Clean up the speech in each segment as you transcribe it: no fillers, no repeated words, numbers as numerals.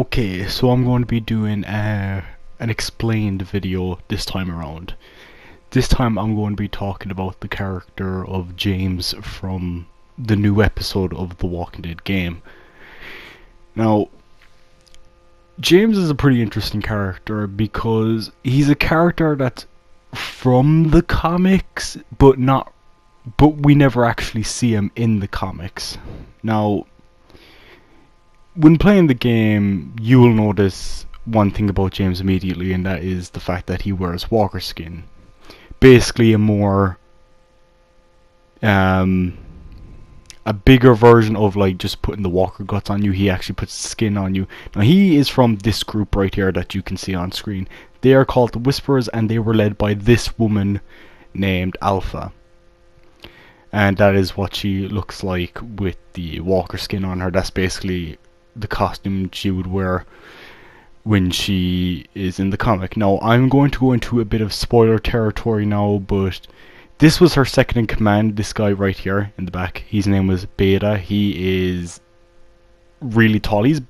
Okay, so I'm going to be doing an explained video this time around. This time I'm going to be talking about the character of James from the new episode of The Walking Dead game. Now, James is a pretty interesting character because he's a character that's from the comics, but we never actually see him in the comics. Now, when playing the game, you will notice one thing about James immediately, and that is the fact that he wears walker skin. Basically a more a bigger version of like just putting the walker guts on you. He actually puts skin on you. Now he is from this group right here that you can see on screen. They are called the Whisperers, and they were led by this woman named Alpha. And that is what she looks like with the walker skin on her. That's basically the costume she would wear when she is in the comic. Now, I'm going to go into a bit of spoiler territory now, but this was her second in command, this guy right here in the back. His name was Beta. He is really tall. He's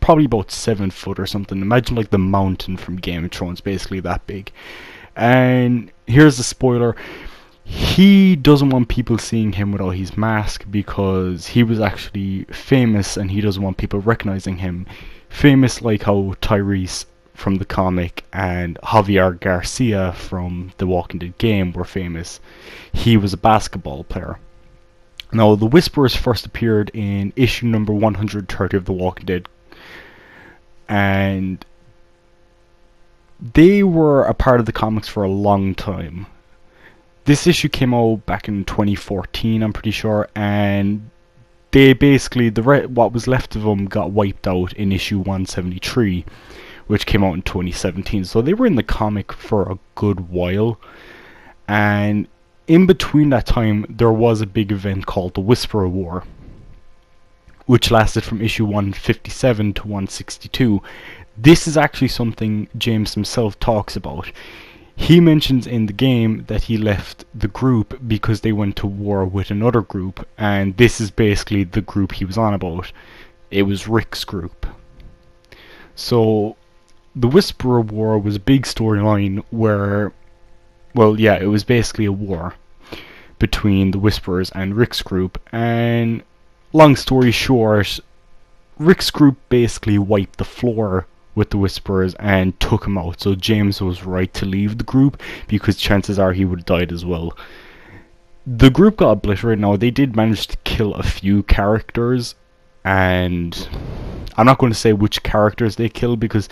probably about 7 foot or something. Imagine like the mountain from Game of Thrones, basically that big. And here's the spoiler. He doesn't want people seeing him without his mask because he was actually famous, and he doesn't want people recognizing him. Famous like how Tyrese from the comic and Javier Garcia from the Walking Dead game were famous. He was a basketball player. Now, the Whisperers first appeared in issue number 130 of The Walking Dead, and they were a part of the comics for a long time. This issue came out back in 2014, I'm pretty sure, and they basically, what was left of them got wiped out in issue 173, which came out in 2017. So they were in the comic for a good while, and in between that time, there was a big event called the Whisperer War, which lasted from issue 157 to 162. This is actually something James himself talks about. He mentions in the game that he left the group because they went to war with another group, and this is basically the group he was on about. It was Rick's group. So, the Whisperer War was a big storyline where, well, yeah, it was basically a war between the Whisperers and Rick's group, and long story short, Rick's group basically wiped the floor with the Whisperers and took him out. So James was right to leave the group because chances are he would have died as well. The group got obliterated. Now, they did manage to kill a few characters, and I'm not going to say which characters they killed because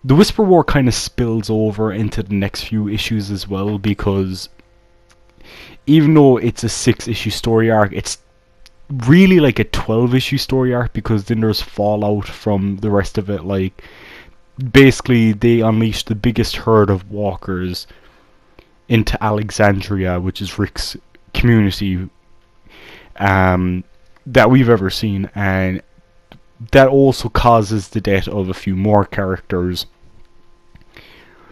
the Whisper War kind of spills over into the next few issues as well, because even though it's a 6-issue story arc, it's really like a 12-issue story arc, because then there's fallout from the rest of it. Like, basically they unleashed the biggest herd of walkers into Alexandria, which is Rick's community, that we've ever seen, and that also causes the death of a few more characters.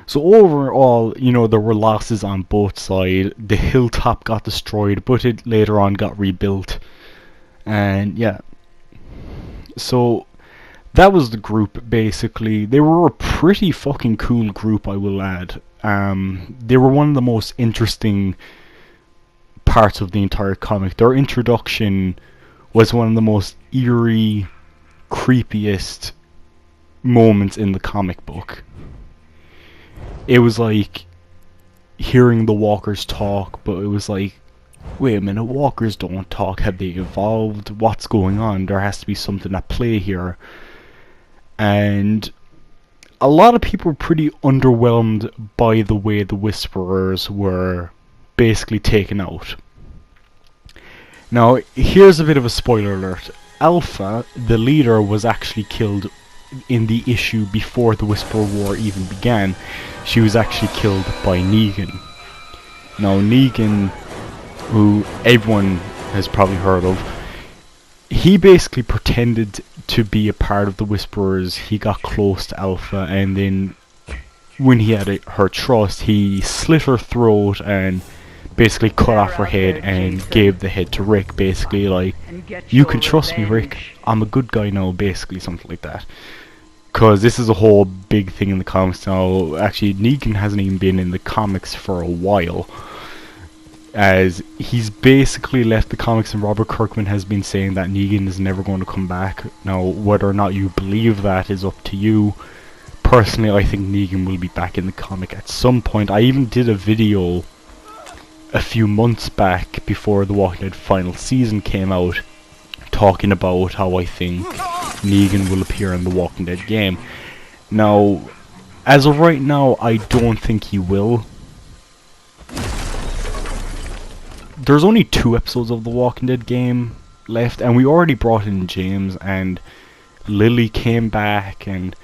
So overall, you know, there were losses on both sides. The hilltop got destroyed, but it later on got rebuilt. And yeah, so that was the group basically. They were a pretty fucking cool group, I will add. They were one of the most interesting parts of the entire comic. Their introduction was one of the most eerie, creepiest moments in the comic book. It was like hearing the walkers talk, but it was like, wait a minute, walkers don't talk. Have they evolved? What's going on? There has to be something at play here. And a lot of people were pretty underwhelmed by the way the Whisperers were basically taken out. Now, here's a bit of a spoiler alert. Alpha, the leader, was actually killed in the issue before the Whisperer War even began. She was actually killed by Negan. Now, Negan, who everyone has probably heard of, he basically pretended to be a part of the Whisperers. He got close to Alpha, and then when he had her trust, he slit her throat and basically cut off her head and gave the head to Rick, basically like, you can trust me, Rick, I'm a good guy now, basically something like that. Because this is a whole big thing in the comics now. Actually, Negan hasn't even been in the comics for a while, as he's basically left the comics, and Robert Kirkman has been saying that Negan is never going to come back. Now, whether or not you believe that is up to you. Personally, I think Negan will be back in the comic at some point. I even did a video a few months back before The Walking Dead final season came out, talking about how I think Negan will appear in the Walking Dead game. Now, as of right now, I don't think he will. There's only 2 episodes of the Walking Dead game left, and we already brought in James, and Lily came back, and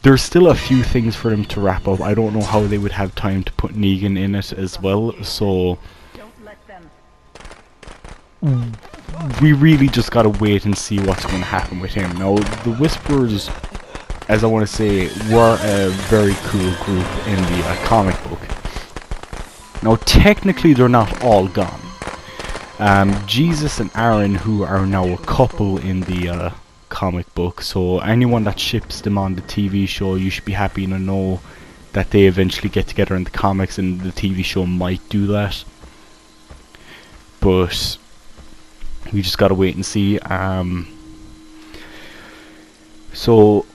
there's still a few things for them to wrap up. I don't know how they would have time to put Negan in it as well, so we really just gotta wait and see what's going to happen with him. Now, the Whisperers, as I want to say, were a very cool group in the comic book. Now, technically, they're not all gone. Jesus and Aaron, who are now a couple in the comic book, so anyone that ships them on the TV show, you should be happy to know that they eventually get together in the comics, and the TV show might do that. But we just gotta wait and see. So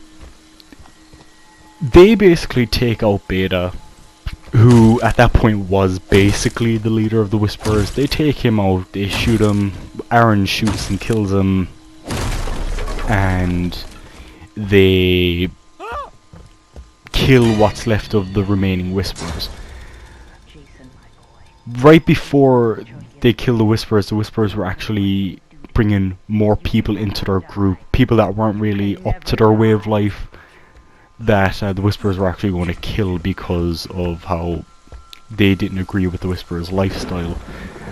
they basically take out Beta, who at that point was basically the leader of the Whisperers. They take him out, they shoot him, Aaron shoots and kills him, and they kill what's left of the remaining Whisperers. Right before they kill the Whisperers were actually bringing more people into their group, people that weren't really up to their way of life, that the Whisperers were actually going to kill because of how they didn't agree with the Whisperers' lifestyle.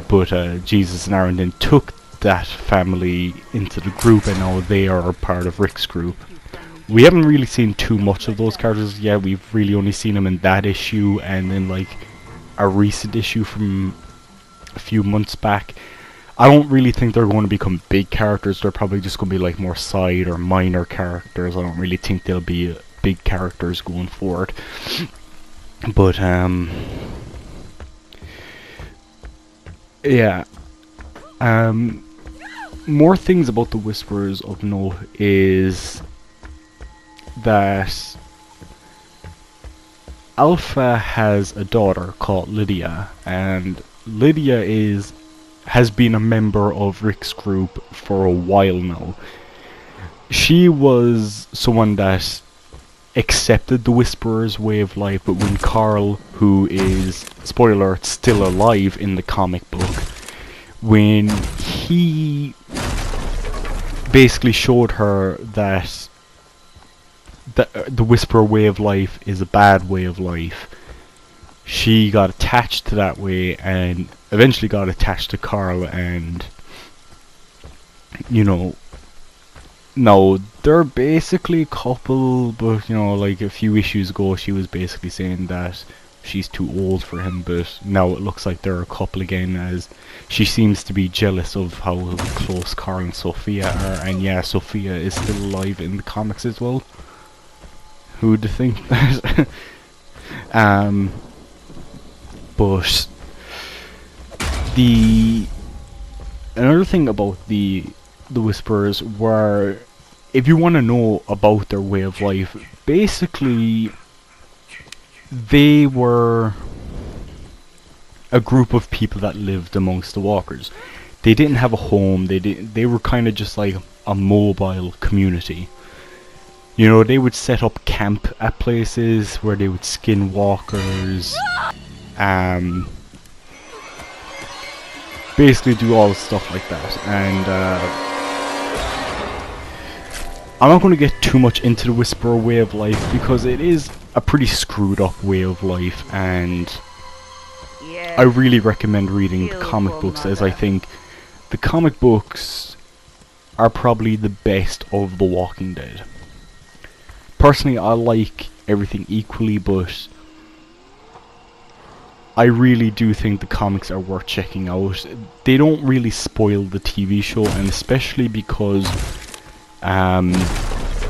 But Jesus and Aaron then took that family into the group, and now they are part of Rick's group. We haven't really seen too much of those characters yet. We've really only seen them in that issue, and then like a recent issue from a few months back. I don't really think they're going to become big characters. They're probably just going to be like more side or minor characters. I don't really think they'll be big characters going forward. But yeah. More things about the Whisperers of note is that Alpha has a daughter called Lydia, and Lydia has been a member of Rick's group for a while now. She was someone that accepted the Whisperers' way of life, but when Carl, who is, spoiler alert, still alive in the comic book, when he basically showed her that the Whisperer way of life is a bad way of life, she got attached to that way and eventually got attached to Carl, and you know, no, they're basically a couple, but you know, like a few issues ago she was basically saying that she's too old for him, but now it looks like they're a couple again, as she seems to be jealous of how close Carl and Sophia are. And yeah, Sophia is still alive in the comics as well. Who'd think that? But another thing about the Whisperers were, if you want to know about their way of life, basically they were a group of people that lived amongst the walkers. They didn't have a home. They were kind of just like a mobile community. You know, they would set up camp at places where they would skin walkers, basically do all stuff like that. And I'm not going to get too much into the Whisperer way of life because it is a pretty screwed up way of life, and I really recommend reading the comic books, as I think the comic books are probably the best of The Walking Dead. Personally, I like everything equally, but I really do think the comics are worth checking out. They don't really spoil the TV show, and especially because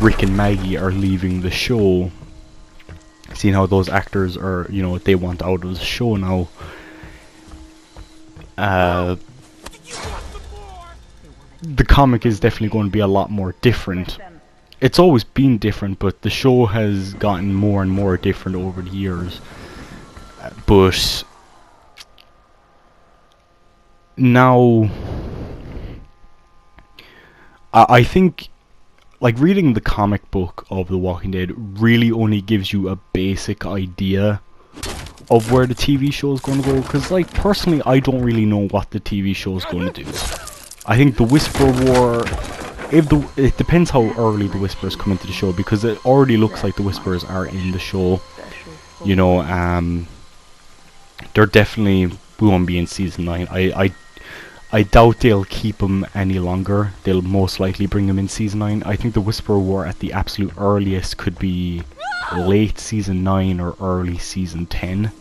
Rick and Maggie are leaving the show, seeing how those actors are, you know, they want out of the show now. The comic is definitely going to be a lot more different. It's always been different, but the show has gotten more and more different over the years. But now, I think, like, reading the comic book of The Walking Dead really only gives you a basic idea of where the TV show is going to go. Because, like, personally, I don't really know what the TV show is going to do. I think the Whisper War, it depends how early the Whispers come into the show, because it already looks like the Whispers are in the show. You know, they're definitely, we won't be in season 9. I doubt they'll keep them any longer. They'll most likely bring them in season 9. I think the Whisper War at the absolute earliest could be late season 9 or early season 10.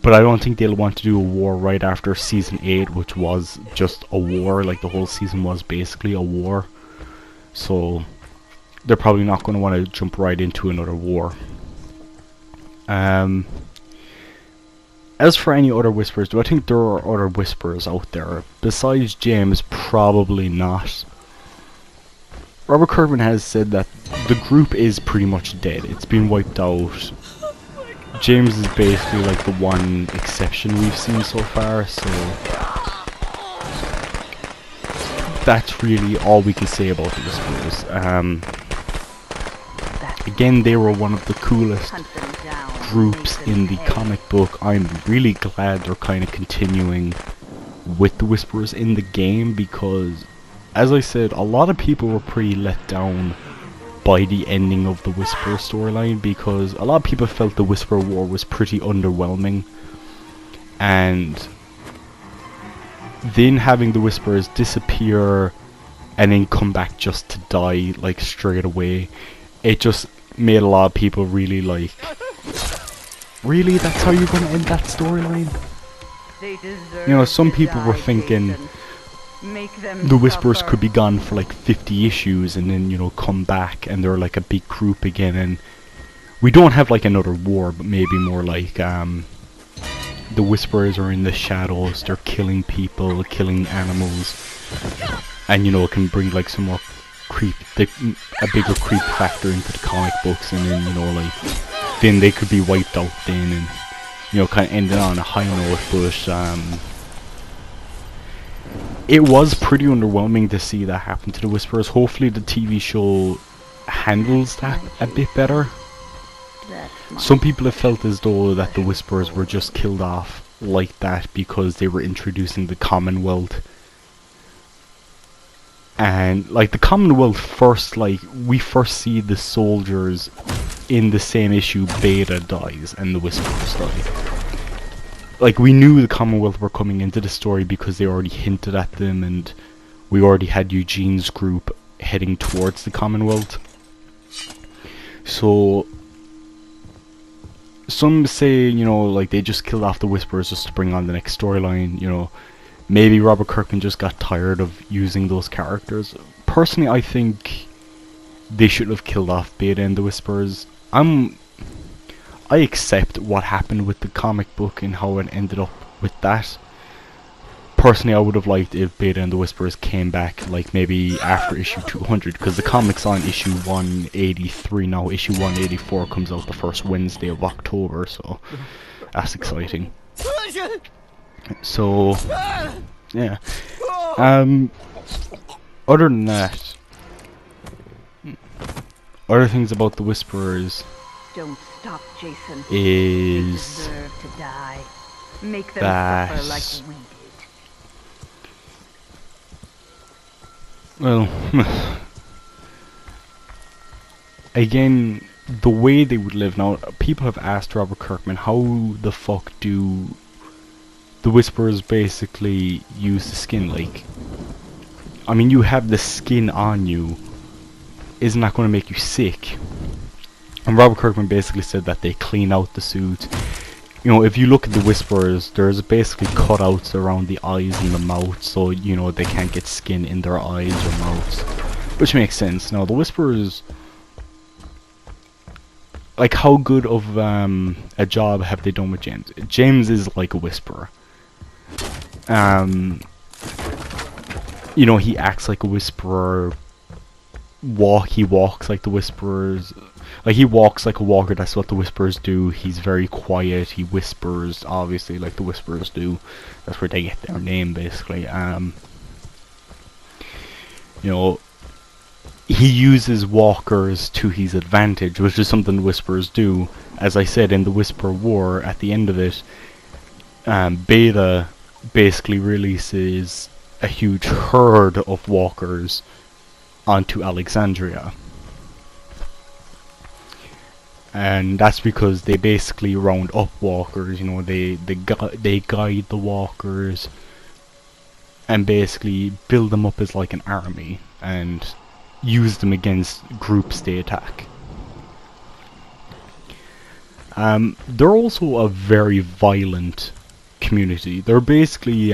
But I don't think they'll want to do a war right after season 8, which was just a war. Like, the whole season was basically a war. So they're probably not going to want to jump right into another war. As for any other Whispers, do I think there are other Whispers out there? Besides James, probably not. Robert Kirkman has said that the group is pretty much dead. It's been wiped out. James is basically like the one exception we've seen so far, so that's really all we can say about the Whispers. Again, they were one of the coolest groups in the comic book. I'm really glad they're kind of continuing with the Whisperers in the game, because, as I said, a lot of people were pretty let down by the ending of the Whisper storyline, because a lot of people felt the Whisper War was pretty underwhelming, and then having the Whisperers disappear and then come back just to die, like, straight away, it just made a lot of people really like, really, that's how you're gonna end that storyline? You know, some people were thinking the Whisperers could be gone for like 50 issues and then, you know, come back and they're like a big group again, and we don't have like another war, but maybe more like the Whisperers are in the shadows, they're killing people, killing animals, and, you know, it can bring like some more a bigger creep factor into the comic books, and then, you know, like, then they could be wiped out then, and, you know, kind of ending on a high note. But it was pretty underwhelming to see that happen to the Whisperers. Hopefully the TV show handles that a bit better. Some people have felt as though that the Whisperers were just killed off like that because they were introducing the Commonwealth. And, like, the Commonwealth first, like, we first see the soldiers in the same issue. Beta dies and the Whisperers die. Like, we knew the Commonwealth were coming into the story because they already hinted at them, and we already had Eugene's group heading towards the Commonwealth. So some say, you know, like, they just killed off the Whisperers just to bring on the next storyline, you know. Maybe Robert Kirkman just got tired of using those characters. Personally, I think they should have killed off Beta and the Whisperers. I accept what happened with the comic book and how it ended up with that. Personally, I would have liked if Beta and the Whisperers came back, like, maybe after issue 200, because the comic's on issue 183 now. Issue 184 comes out the first Wednesday of October, so that's exciting. So, yeah. Other than that, other things about the Whisperers Don't stop, Jason. Is they deserve to die. Make them that, suffer like we did. well, again, the way they would live now, people have asked Robert Kirkman, how the fuck do the Whisperers basically use the skin? Like, I mean, you have the skin on you, isn't that going to make you sick? And Robert Kirkman basically said that they clean out the suit. You know, if you look at the Whisperers, there's basically cutouts around the eyes and the mouth, so, you know, they can't get skin in their eyes or mouths. which makes sense. Now the Whisperers, like, how good of a job have they done with James? James is like a Whisperer. You know, he acts like a Whisperer. He walks like the Whisperers. Like, he walks like a walker. That's what the Whisperers do. He's very quiet. He whispers, obviously, like the Whisperers do. That's where they get their name, basically. You know, he uses walkers to his advantage, which is something the Whisperers do. As I said, in the Whisper War, at the end of it, Beta basically releases a huge herd of walkers onto Alexandria. And that's because they basically round up walkers, you know, they guide the walkers and basically build them up as like an army and use them against groups they attack. They're also a very violent community. They're basically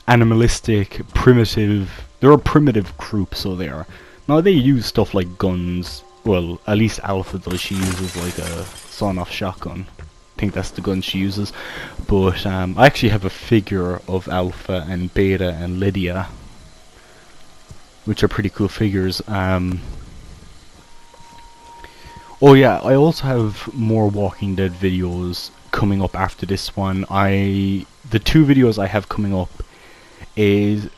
animalistic, primitive. They're a primitive group, so they are. Now they use stuff like guns. Well, at least Alpha does. She uses like a sawn-off shotgun. I think that's the gun she uses. But I actually have a figure of Alpha and Beta and Lydia, which are pretty cool figures. Oh yeah, I also have more Walking Dead videos coming up after this one. The two videos I have coming up is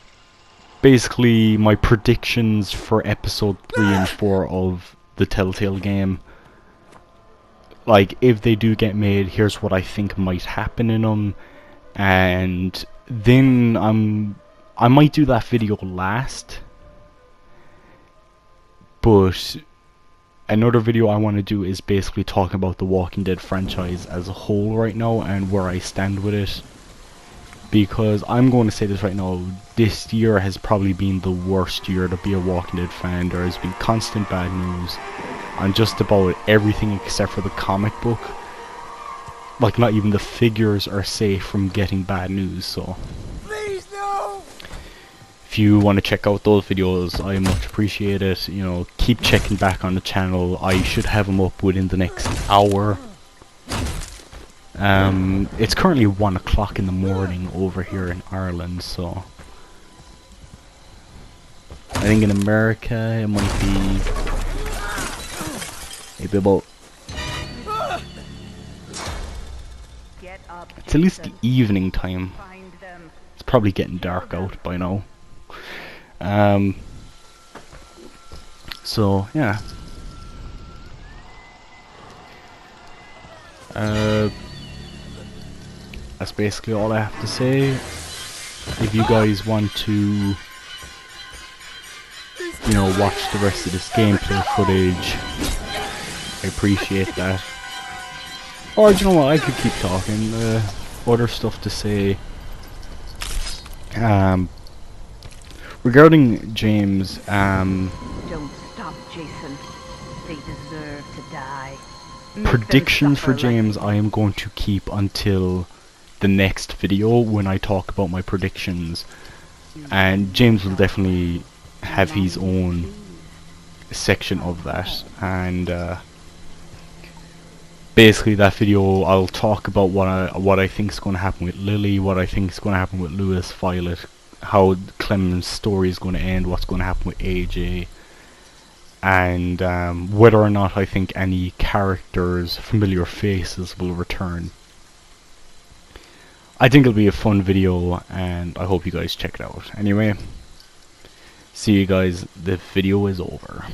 basically my predictions for episode 3 and 4 of the Telltale game. Like, if they do get made, here's what I think might happen in them. And then I might do that video last. But another video I want to do is basically talking about the Walking Dead franchise as a whole right now and where I stand with it. Because I'm going to say this right now, this year has probably been the worst year to be a Walking Dead fan. There has been constant bad news on just about everything except for the comic book. Like, not even the figures are safe from getting bad news, so Please, no! if you want to check out those videos, I much appreciate it. You know, keep checking back on the channel. I should have them up within the next hour. It's currently 1 o'clock in the morning over here in Ireland, so I think in America it might be maybe about, Get up, it's at least the Jason. evening time. Find them. It's probably getting dark out by now. So yeah. That's basically all I have to say. If you guys want to, you know, watch the rest of this gameplay footage, I appreciate that. Or, you know what, I could keep talking. Other stuff to say. Regarding James, Don't stop, Jason. They deserve to die. Make them predictions for suffer like James I am going to keep until the next video when I talk about my predictions. And James will definitely have his own section of that. And basically that video I'll talk about what I think is going to happen with Lily, what I think is going to happen with Lewis, Violet, how Clem's story is going to end, what's going to happen with AJ, and whether or not I think any characters, familiar faces, will return. I think it'll be a fun video, and I hope you guys check it out. Anyway, see you guys, the video is over.